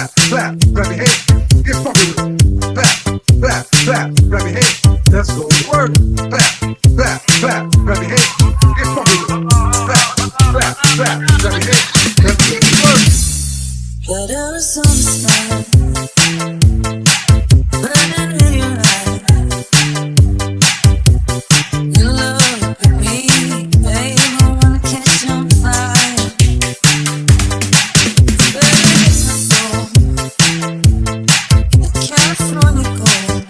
clap, clap, grab your head, get funky with it. Clap, clap, clap, grab your head, let's go to work. Clap, clap, clap, grab your head, get funky with it. Clap, clap, clap, grab your head, let's go to work. But Arizona's fine, burning in your eye. You look at me, babe, I wanna catch on fire. Burning my soul, the California cold.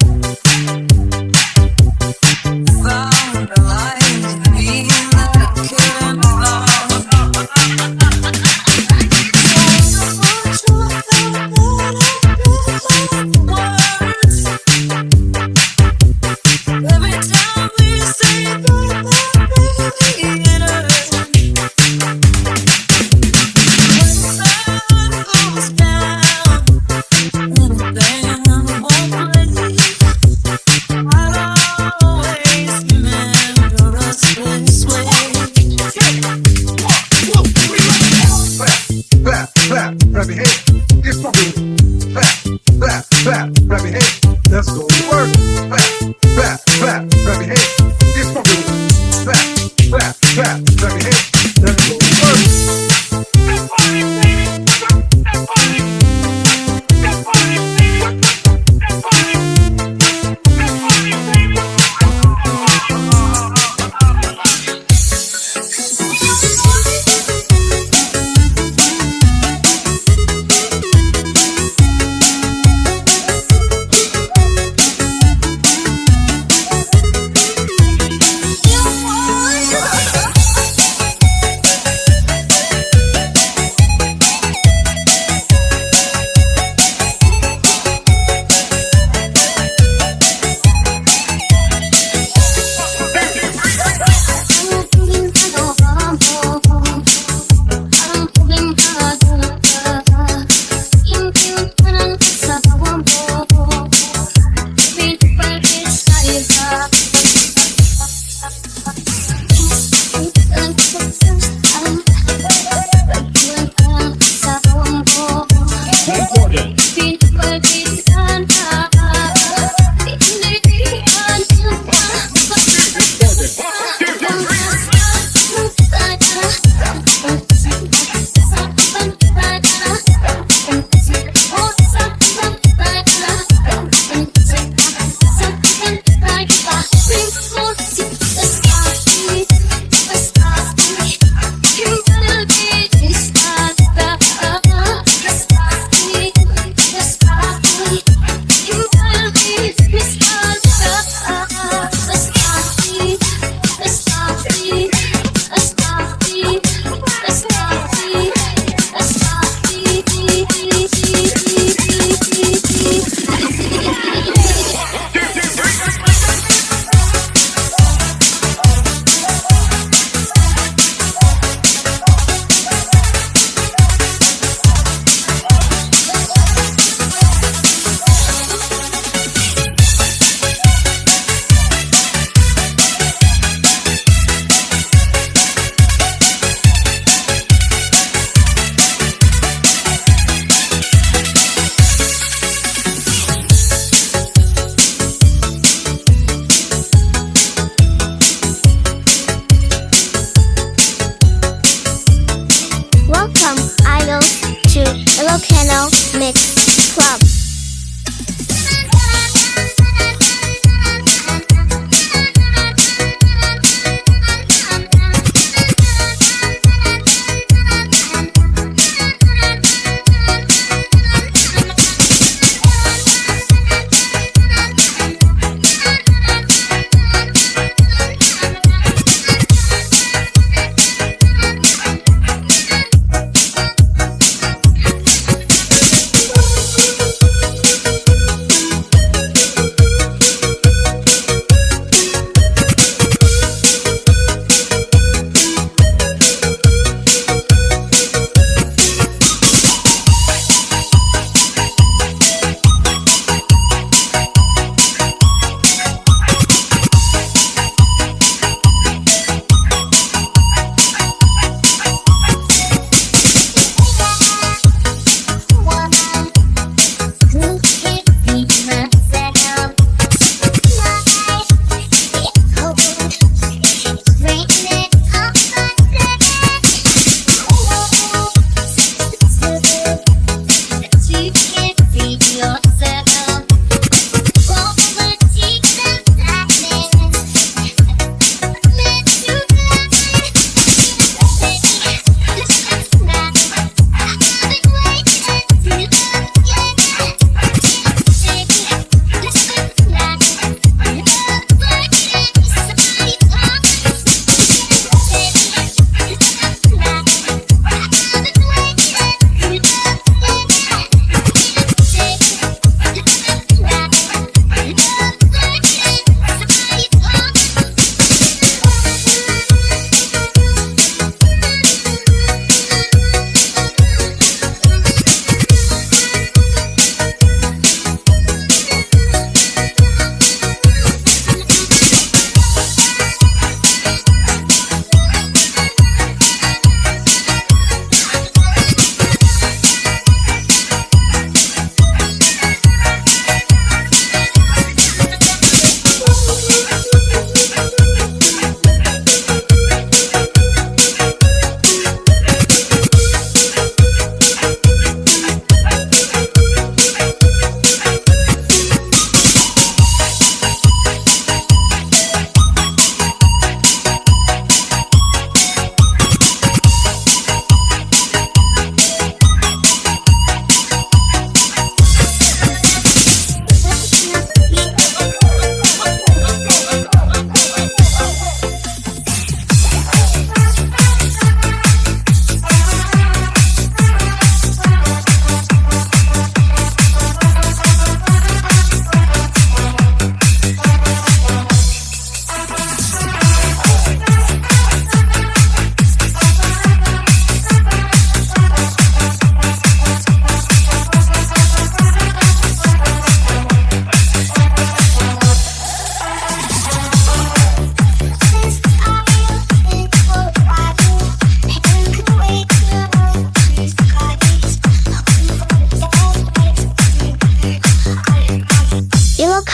Found a light in me that I couldn't fall. Clap, clap, grab your head, get funky with it. Clap, clap, clap, grab your head, let's go to work. Clap, clap, clap, grab your head, get funky with it. Clap, clap, clap, grab your head, let's go to work. That party, baby, that party, that party, baby, that party, that party, baby. Welcome, idols, to Ilocano Mix Club.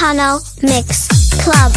Ilocano Mix Club.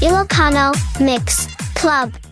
Ilocano Mix Club.